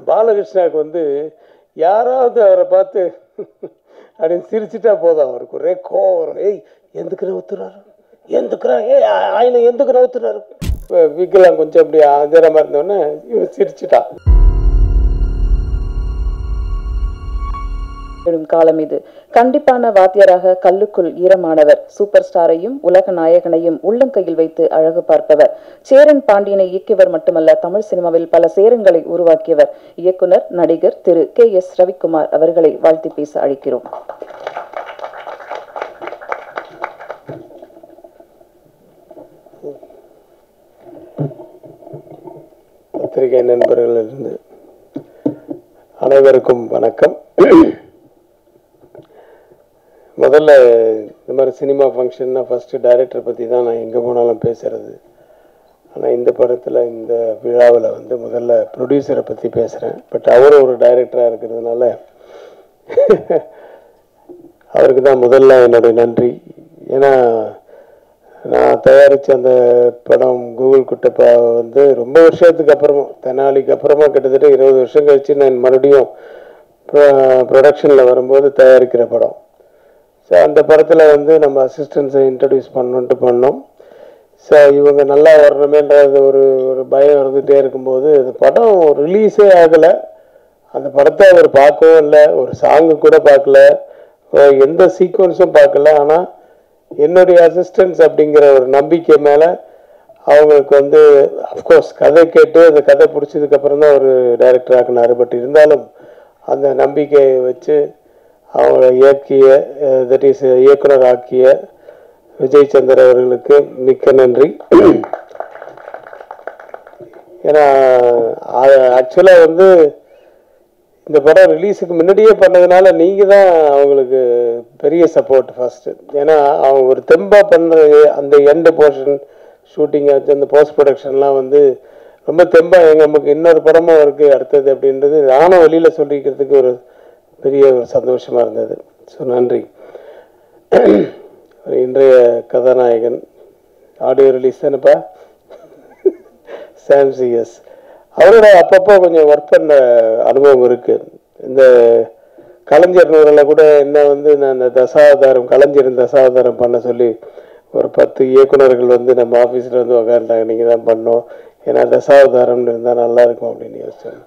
பாலகிருஷ்ணாவுக்கு வந்து யாராவது அவரை பார்த்து அப்படின்னு சிரிச்சுட்டா போதும், அவருக்கு ஒரே கோவம் வரும். ஏய் எந்துக்குற ஒத்துறாரு, எந்துக்குறா, ஏய் ஆயினை எந்துக்குற ஒத்துறாரு. விக்கலாம் கொஞ்சம் அப்படி ஆதரமாக இருந்தோடனே இவன் சிரிச்சுட்டான். காலம் இது. கண்டிப்பான வாத்தியராக கல்லுக்குள் ஈரமானவர், சூப்பர் ஸ்டாரையும் உலக நாயகனையும் உள்ளங்கையில் வைத்து அழகு பார்ப்பவர், சேரன் பாண்டியனை இயக்கியவர் மட்டுமல்ல, தமிழ் சினிமாவில் பல சேரன்களை உருவாக்கியவர், இயக்குனர் நடிகர் திரு KS ரவிக்குமார் அவர்களை வாழ்த்தி பேச அழைக்கிறோம். பத்திரிகை நண்பர்களிலிருந்து அனைவருக்கும் வணக்கம். முதல்ல இந்த மாதிரி சினிமா ஃபங்க்ஷன்னா ஃபஸ்ட்டு டைரக்டரை பற்றி தான் நான் எங்கே போனாலும் பேசுகிறது. ஆனால் இந்த படத்தில் இந்த விழாவில் வந்து முதல்ல ப்ரொடியூசரை பற்றி பேசுகிறேன். பட் அவரும் ஒரு டைரக்டராக இருக்கிறதுனால அவருக்கு தான் முதல்ல என்னுடைய நன்றி. ஏன்னா நான் தயாரித்த அந்த படம் கூகுள் குட்டப்பா வந்து ரொம்ப வருஷத்துக்கு அப்புறமா, தெனாலிக்கு அப்புறமா கிட்டத்தட்ட 20 வருஷம் கழித்து நான் மறுபடியும் ப்ரொடக்ஷனில் வரும்போது தயாரிக்கிற படம். ஸோ அந்த படத்தில் வந்து நம்ம அசிஸ்டன்ஸை இன்ட்ரடியூஸ் பண்ணோம். ஸோ இவங்க நல்லா வரணுமேன்றது ஒரு பயம் இருந்துகிட்டே இருக்கும்போது அந்த படம் ரிலீஸே ஆகலை. அந்த படத்தை அவர் பார்க்கவும் இல்லை, ஒரு சாங்கு கூட பார்க்கல, எந்த சீக்வன்ஸும் பார்க்கல. ஆனால் என்னுடைய அசிஸ்டன்ஸ் அப்படிங்கிற ஒரு நம்பிக்கை மேலே அவங்களுக்கு வந்து அஃப்கோர்ஸ் கதை கேட்டு அந்த கதை பிடிச்சதுக்கப்புறம் தான் ஒரு டைரக்டர் ஆக்கினார். பட் இருந்தாலும் அந்த நம்பிக்கையை வச்சு அவங்களை இயக்கிய, தட் இஸ் இயக்குனர் ஆக்கிய விஜய் சந்தர் அவர்களுக்கு மிக்க நன்றி. ஏன்னா ஆக்சுவலாக வந்து இந்த படம் ரிலீஸுக்கு முன்னாடியே பண்ணதுனால நீங்கள் தான் அவங்களுக்கு பெரிய சப்போர்ட் ஃபஸ்ட்டு. ஏன்னா அவங்க ஒரு தெம்பாக பண்ணுறது அந்த எண்டு போர்ஷன் ஷூட்டிங்கை வச்சு அந்த போஸ்ட் ப்ரொடக்ஷன்லாம் வந்து ரொம்ப தெம்பாக நமக்கு இன்னொரு படமும் இருக்குது அடுத்தது அப்படின்றது நானும் வெளியில் சொல்லிக்கிறதுக்கு ஒரு பெரிய ஒரு சந்தோஷமாக இருந்தது. ஸோ நன்றி. இன்றைய கதாநாயகன் ஆடியோ ரிலீஸ் தானேப்பா, சாம் CS. அவரோட அப்பப்போ கொஞ்சம் ஒர்க் பண்ண அனுபவம் இருக்குது. இந்த கலைஞர் நூறில் கூட என்ன வந்து நான் இந்த தசாவதாரம், கலைஞரின் தசாவதாரம் பண்ண சொல்லி ஒரு 10 இயக்குநர்கள் வந்து நம்ம ஆஃபீஸில் வந்து உக்காண்டாங்க, நீங்கள் தான் பண்ணோம், ஏன்னா தசாவதாரம்னு இருந்தால் நல்லாயிருக்கும் அப்படின்னு யோசிச்சேன்.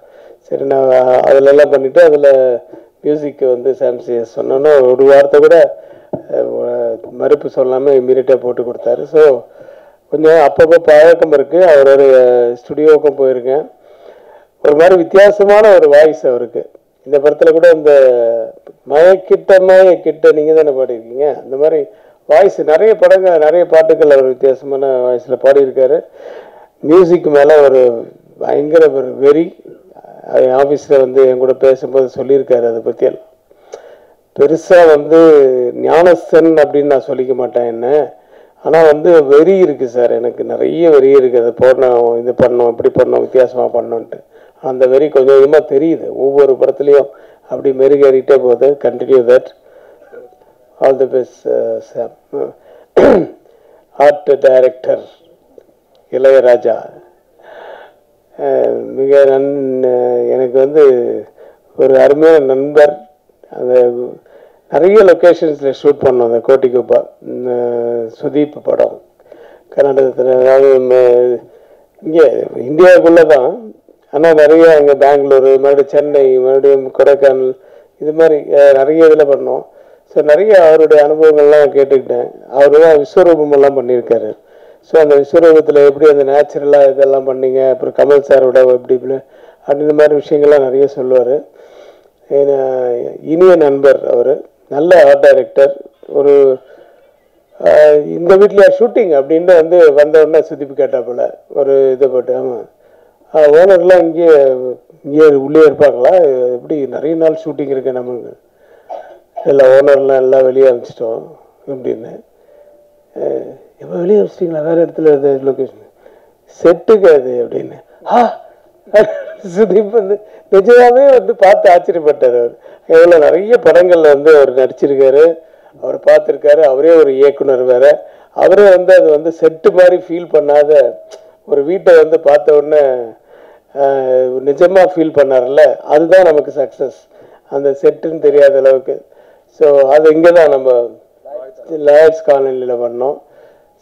சரி நான் அதிலெல்லாம் பண்ணிவிட்டு அதில் மியூசிக்கு வந்து சாம் CS சொன்னோன்னா ஒரு வார்த்தை கூட மறுப்பு சொல்லாமல் இம்மீடியட்டாக போட்டு கொடுத்தாரு. ஸோ கொஞ்சம் அப்பப்போ பழக்கம் இருக்குது. அவரோட ஸ்டுடியோவுக்கும் போயிருக்கேன். ஒரு மாதிரி வித்தியாசமான ஒரு வாய்ஸ் அவருக்கு. இந்த படத்தில் கூட இந்த மயக்கிட்ட நீங்கள் தானே பாடியிருக்கீங்க, அந்த மாதிரி வாய்ஸ் நிறைய படங்கள் நிறைய பாட்டுகள் அவர் வித்தியாசமான வாய்ஸில் பாடியிருக்காரு. மியூசிக் மேலே ஒரு பயங்கர ஒரு வெறி. ஆஃபீஸில் வந்து என் கூட பேசும்போது சொல்லியிருக்காரு. அதை பற்றியெல்லாம் பெருசாக வந்து ஞானசன் அப்படின்னு நான் சொல்லிக்க மாட்டேன் என்ன, ஆனால் வந்து வெறி இருக்குது சார், எனக்கு நிறைய வெறி இருக்குது. அதை போடணும், இது பண்ணோம், இப்படி பண்ணோம், வித்தியாசமாக பண்ணோன்ட்டு அந்த வெறி கொஞ்சம் கொஞ்சமாக தெரியுது. ஒவ்வொரு படத்துலையும் அப்படி மெருகேறிட்டே போகுது. Continue that. All the best Sam. Art director Ilaiyaraaja மிக எனக்கு வந்து ஒரு அருமையான நண்பர். அந்த நிறைய லொக்கேஷன்ஸில் ஷூட் பண்ணோம். அந்த கோட்டிக்குப்பா சுதீப் படம் கர்நாடகத்தில், அதாவது இங்கே இந்தியாவுக்குள்ளே தான், ஆனால் நிறைய அங்கே பெங்களூரு, மறுபடியும் சென்னை, மறுபடியும் கொடைக்கானல், இது மாதிரி நிறைய இதில் பண்ணோம். ஸோ நிறைய அவருடைய அனுபவங்கள்லாம் கேட்டுக்கிட்டேன். அவர் தான் விஸ்வரூபமெல்லாம் பண்ணியிருக்காரு. ஸோ அந்த விஸ்வரூபத்தில் எப்படி அந்த நேச்சுரலாக இதெல்லாம் பண்ணிங்க, அப்புறம் கமல் சாரோட எப்படி அப்படி இந்த மாதிரி விஷயங்கள்லாம் நிறைய சொல்லுவார். இனிய நண்பர் அவர், நல்ல ஆர்ட் டைரக்டர். ஒரு இந்த வீட்டில் ஷூட்டிங் அப்படின்ட்டு வந்து வந்தவுடனே சுதிப்பு கேட்டாப்புல ஒரு இதை போட்டு, ஆமாம் ஓனர்லாம் இங்கே உள்ளே இருப்பாங்களா, எப்படி நிறைய நாள் ஷூட்டிங் இருக்கு நமக்கு, இல்லை ஓனர்லாம் எல்லாம் வெளியே அனுப்பிச்சிட்டோம் அப்படின்னு. எப்போ வெளியே அனுப்பிச்சிட்டிங்களா, வேறு இடத்துல லொக்கேஷன் செட்டுக்கு அது அப்படின்னு. சுதீப் வந்து நிஜமாவே வந்து பார்த்து ஆச்சரியப்பட்டார். அவர் எவ்வளோ நிறைய படங்களில் வந்து அவர் நடிச்சிருக்காரு, அவர் பார்த்துருக்காரு. அவரே ஒரு இயக்குனர் வேற. அவரே வந்து அது வந்து செட்டு மாதிரி ஃபீல் பண்ணாத ஒரு வீட்டை வந்து பார்த்த உடனே நிஜமாக ஃபீல் பண்ணார்ல, அதுதான் நமக்கு சக்ஸஸ். அந்த செட்டுன்னு தெரியாத அளவுக்கு. ஸோ அது இங்கே தான் நம்ம லாயர்ஸ் காலனியில் பண்ணோம்.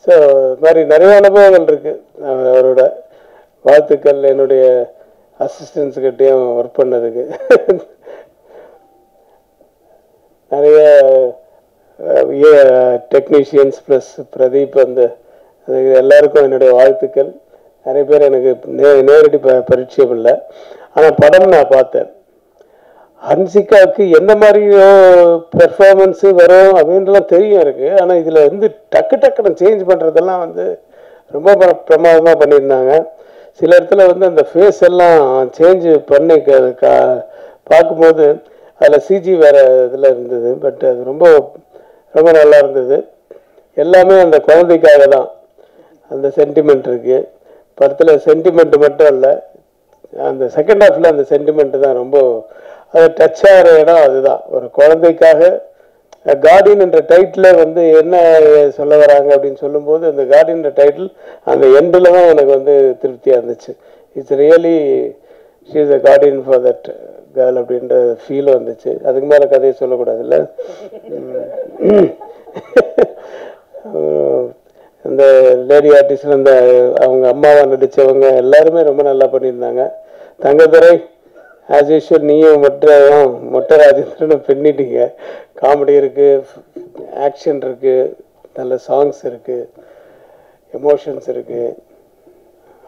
ஸோ இது மாதிரி நிறைய அனுபவங்கள் இருக்குது. அவரோட வாழ்த்துக்கள் என்னுடைய அசிஸ்டன்ஸுக்கிட்டையும் ஒர்க் பண்ணதுக்கு. நிறைய டெக்னீஷியன்ஸ் ப்ளஸ் பிரதீப் எல்லாருக்கும் என்னுடைய வாழ்த்துக்கள். நிறைய பேர் எனக்கு நேரடி பரிச்சயம் இல்லை, ஆனால் படம் நான் பார்த்தேன். ஹன்சிகாவுக்கு எந்த மாதிரி பெர்ஃபார்மன்ஸு வரும் அப்படின்றலாம் தெரியும் எனக்கு. ஆனால் இதில் டக்குன்னு சேஞ்ச் பண்ணுறதெல்லாம் ரொம்ப பிரமாதமாக பண்ணியிருந்தாங்க. சில இடத்துல அந்த ஃபேஸ் எல்லாம் சேஞ்சு பண்ணி பார்க்கும்போது அதில் சிஜி வேறு இதில் இருந்தது. பட் அது ரொம்ப ரொம்ப நல்லா இருந்தது. எல்லாமே அந்த குழந்தைக்காக தான். அந்த சென்டிமெண்ட் இருக்குது படத்தில். சென்டிமெண்ட் மட்டும் இல்லை, அந்த செகண்ட் ஹாஃபில் அந்த சென்டிமெண்ட் தான் ரொம்ப அது டச் ஆகிற இடம். அதுதான் ஒரு குழந்தைக்காக. கார்டியன் என்ற டைட்டில் என்ன சொல்ல வராங்க அப்படின்னு சொல்லும்போது, அந்த கார்டியன் டைட்டில் அந்த எண்டில் தான் எனக்கு திருப்தியாக இருந்துச்சு. It's really she is a Guardian for that girl அப்படின்ற ஃபீல் வந்துச்சு. அதுக்கு மேலே கதையை சொல்லக்கூடாதுல்ல. இந்த லேடி ஆர்டிஸ்ட் அவங்க அம்மாவை நடித்தவங்க எல்லாருமே ரொம்ப நல்லா பண்ணியிருந்தாங்க. தங்கதுரை ஆஸ் யூஷுவல் நீயும் மொட்டை ராஜேந்திரனும் பின்னிட்டீங்க. காமெடி இருக்குது, ஆக்ஷன் இருக்குது, நல்ல சாங்ஸ் இருக்குது, எமோஷன்ஸ் இருக்குது,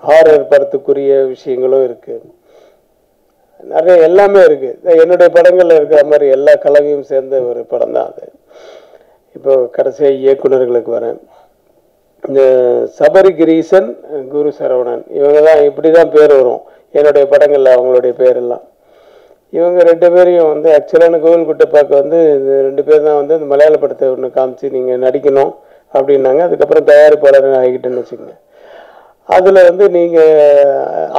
ஹாரர் படத்துக்குரிய விஷயங்களும் இருக்குது, நிறைய எல்லாமே இருக்குது. என்னுடைய படங்களில் இருக்கிற மாதிரி எல்லா கலவையும் சேர்ந்த ஒரு படம் தான் அது. இப்போ கடைசியாக இயக்குநர்களுக்கு வரேன். இந்த சபரி கிரீசன், குரு சரவணன், இவங்க தான் இப்படி தான் பேர் வரும் என்னுடைய படங்களில். அவங்களுடைய பேரெல்லாம் இவங்க ரெண்டு பேரையும் ஆக்சுவலான கோவில் குட்டைப்பாக்கு இந்த ரெண்டு பேர் தான் இந்த மலையாள படத்தை ஒன்று காமிச்சு நீங்கள் நடிக்கணும் அப்படின்னாங்க. அதுக்கப்புறம் தயாரிப்பாளர் ஆகிக்கிட்டேன்னு வச்சுக்கோங்க. அதில் நீங்கள்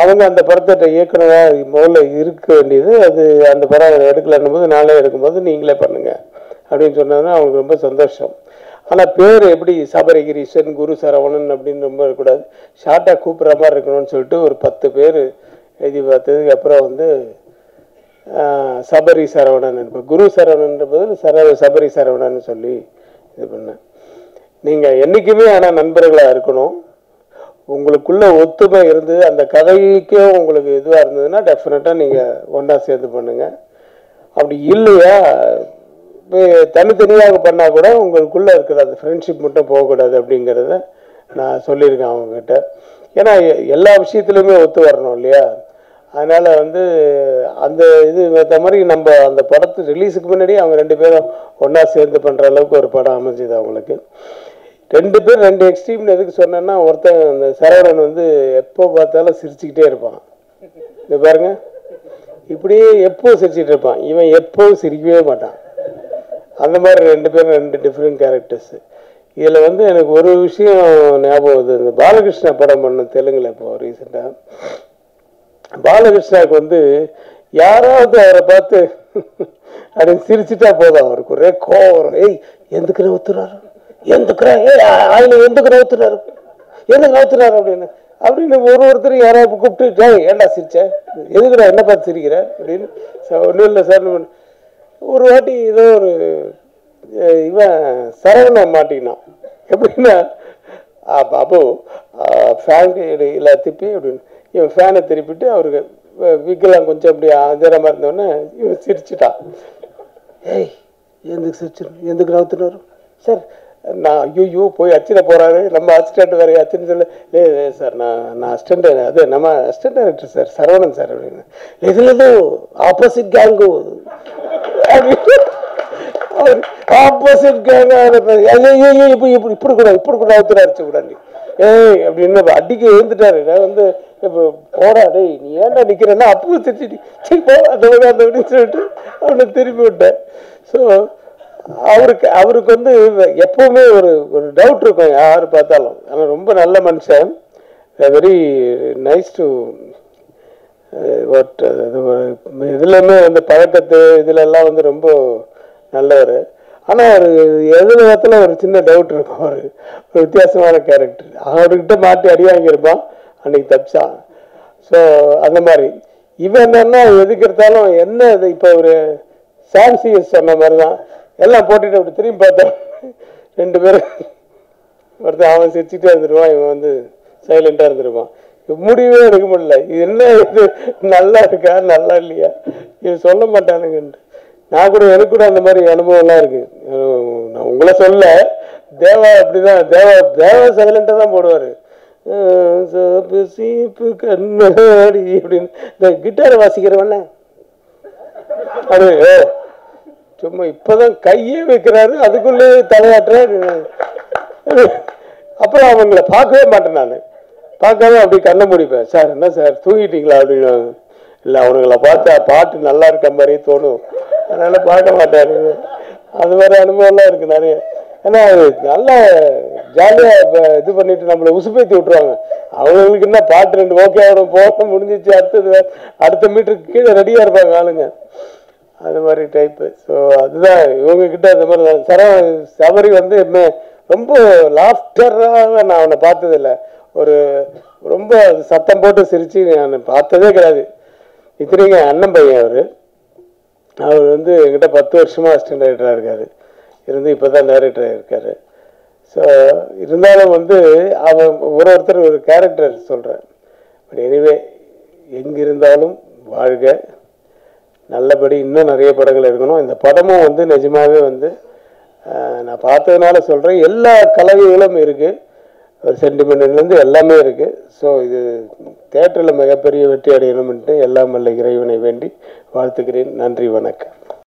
அவங்க அந்த படத்தை இயக்குனராக முதல்ல இருக்க வேண்டியது. அது அந்த படம் எடுக்கலன்னும் போது நாளே எடுக்கும்போது நீங்களே பண்ணுங்கள் அப்படின்னு சொன்னதுன்னா அவங்களுக்கு ரொம்ப சந்தோஷம். ஆனால் பேர் எப்படி சபரிகிரீஷன், குரு சரவணன் அப்படின்னு ரொம்ப இருக்கக்கூடாது, ஷார்ட்டாக கூப்பிட்ற மாதிரி இருக்கணும்னு சொல்லிட்டு ஒரு 10 பேர் எழுதி பார்த்ததுக்கு அப்புறம் சபரி சரவணன், இப்போ குரு சரவணன்ற பதில் சபரி சரவணன் சொல்லி இது பண்ணேன். நீங்கள் என்றைக்குமே ஆனால் நண்பர்களாக இருக்கணும். உங்களுக்குள்ள ஒத்துமை இருந்து அந்த கதைக்கும் உங்களுக்கு இதுவாக இருந்ததுன்னா டெஃபினட்டாக நீங்கள் ஒன்றா சேர்ந்து பண்ணுங்கள். அப்படி இல்லையா தனித்தனியாக பண்ணால் கூட உங்களுக்குள்ளே இருக்கிற அந்த ஃப்ரெண்ட்ஷிப் மட்டும் போகக்கூடாது அப்படிங்கிறத நான் சொல்லியிருக்கேன் அவங்கக்கிட்ட. ஏன்னா எல்லா விஷயத்துலையுமே ஒத்து வரணும் இல்லையா. அதனால் அந்த இது ஏற்ற மாதிரி நம்ம அந்த படத்து ரிலீஸுக்கு முன்னாடி அவங்க 2 பேரும் ஒன்றா சேர்ந்து பண்ணுற அளவுக்கு ஒரு படம் அமைஞ்சுது அவங்களுக்கு. 2 பேர் 2 எக்ஸ்ட்ரீம்னு எதுக்கு சொன்னேன்னா, ஒருத்தன் அந்த சரவணன் எப்போ பார்த்தாலும் சிரிச்சுக்கிட்டே இருப்பான். இந்த பாருங்க, இப்படியே எப்போ சிரிச்சுட்டு இருப்பான். இவன் எப்போவும் சிரிக்கவே மாட்டான். அந்த மாதிரி 2 பேரும் 2 டிஃப்ரெண்ட் கேரக்டர்ஸு. இதில் எனக்கு ஒரு விஷயம் ஞாபகம் வருது. இந்த பாலகிருஷ்ணா படம் பண்ண தெலுங்குல இப்போ ரீசெண்டாக பாலகிருஷ்ணாவுக்கு யாராவது அவரை பார்த்து அப்படின்னு சிரிச்சுட்டா போதும், அவருக்கு ஒரே கோவம். ஏய் எந்துக்குற ஊத்துறாரு, எந்துக்குறா, அதில் எந்துக்குற ஊத்துறாரு, எதுக்கு ஊத்துறாரு அப்படின்னு ஒருத்தரும் யாராவது கூப்பிட்டு ஏன்டா சிரிச்ச, எதுக்குடா என்ன பார்த்து சிரிக்கிற அப்படின்னு. ஒன்றும் இல்லை சார். ஒரு வாட்டி ஏதோ ஒரு இவன் சரவணன் மாட்டிக்கினான். எப்படின்னா, பாபு ஃபேன் இல்லை திப்பி அப்படின்னு இவன் ஃபேனை திருப்பிட்டு அவருக்கு விக்கெல்லாம் கொஞ்சம் அப்படி அதிர மாதிரி இருந்தோடனே இவன் சிரிச்சுட்டான். ஏய் எதுக்கு சிரிச்சு, எதுக்கு நவுத்துனாரு சார், நான் ஐயோ போய் அச்சிட போகிறாரு, நம்ம அசிஸ்டண்ட் வேறு அச்சுன்னு சொல்ல. இல்லை சார் நான் அசிஸ்டண்ட், அது நம்ம assistant director sir Saravanan sir அப்படின்னு. இதில் ஏதோ ஆப்போசிட் கேங்கு ஆப்போசிட் கேங்க இப்போ இப்படி கூட அவுத்துறாச்சு கூடாது. ஏய் அப்படின்னு அடிக்க எழுந்துட்டாரு. நான் இப்போ போடா டேய் நீ ஏன்டா நிற்கிறேன்னா அப்பவும் சிரிச்சிட்டு சரி போ அந்த அப்படின்னு சொல்லிட்டு அவனை திரும்பி விட்டேன். ஸோ அவருக்கு எப்பவுமே ஒரு டவுட் இருக்கும் யார் பார்த்தாலும். ஆனால் ரொம்ப நல்ல மனுஷன், வெரி நைஸ் டு வாட் இதுலையுமே பழக்கத்து இதுலெல்லாம் ரொம்ப நல்லவர். ஆனால் ஒரு எதிர்காலத்தில் ஒரு சின்ன டவுட் இருக்கும். ஒரு வித்தியாசமான கேரக்டர். அவர்கிட்ட மாட்டி அடி வாங்கியிருப்பான், அன்னைக்கு தப்பிச்சான். ஸோ அந்த மாதிரி இவன் என்னன்னா எதுக்கு எடுத்தாலும் என்ன இது இப்போ ஒரு சான்சியஸ் சொன்ன மாதிரி தான் எல்லாம் போட்டுட்டு அப்படி திரும்பி பார்த்தோம் 2 பேரும் ஒருத்தன் அவன் சிரிச்சுட்டே இருந்துருவான், இவன் வந்து சைலண்டாக இருந்துருவான். முடிவே எடுக்க முடியல. இது என்ன, இது நல்லா இருக்கா நல்லா இல்லையா இது சொல்ல மாட்டானுங்கன்ட்டு. நான் கூட எனக்கு கூட அந்த மாதிரி அனுபவம்லாம் இருக்கு. நான் உங்களை சொல்ல, தேவா அப்படிதான், தேவா சைலண்டாக தான் போடுவார். சீப்பு கண்ணாடி அப்படின்னு இந்த கிட்டாரை வாசிக்கிறவண்ண அது சும்மா இப்பதான் கையே வைக்கிறாரு, அதுக்குள்ளே தலையாட்டுறாரு. அப்புறம் அவங்கள பார்க்கவே மாட்டேன், நான் பார்க்காம அப்படி கண்ணை முடிப்பேன். சார் என்ன சார் தூங்கிட்டீங்களா அப்படின்னு. இல்லை அவனுங்களை பார்த்தா பாட்டு நல்லா இருக்க மாதிரியே தோணும், அதனால பார்க்க மாட்டாரு. அது மாதிரி அனுபவம்லாம் இருக்கு நிறைய. ஏன்னா அது நல்லா ஜாலியாக இது பண்ணிட்டு நம்மளை உசுப்பேத்தி விட்டுருவாங்க. அவங்களுக்கு என்ன பாட்டு 2 ஓகே ஆகிடும், போக முடிஞ்சிச்சு, அடுத்த மீட்டருக்கு கீழே ரெடியாக இருப்பாங்க ஆளுங்க. அது மாதிரி டைப்பு. ஸோ அதுதான் இவங்கக்கிட்ட அந்த மாதிரி தான். சபரி வந்து ரொம்ப லாஃப்டராக நான் அவனை பார்த்ததில்லை. ரொம்ப சத்தம் போட்டு சிரித்து நான் பார்த்ததே கிடையாது. இத்தனைங்க அண்ணன் பையன் அவர் வந்து என்கிட்ட 10 வருஷமாக அசிஸ்டன்ட் டைரக்டராக இருக்கார், இருந்து இப்போ தான் டைரக்டராக இருக்கார். ஸோ இருந்தாலும் வந்து அவன் ஒருத்தர் ஒரு கேரக்டர் சொல்கிறேன். பட் எனிவே எங்கிருந்தாலும் வாழ்க, நல்லபடி இன்னும் நிறைய படங்கள் இருக்கணும். இந்த படமும் வந்து நிஜமாகவே வந்து நான் பார்த்ததுனால சொல்கிறேன், எல்லா கலவைகளும் இருக்குது, ஒரு சென்டிமெண்ட்லேருந்து எல்லாமே இருக்குது. ஸோ இது தியேட்டரில் மிகப்பெரிய வெற்றி அடையணும்ன்ட்டு எல்லாம் வல்ல இறைவனை வேண்டி வாழ்த்துக்கிறேன். நன்றி, வணக்கம்.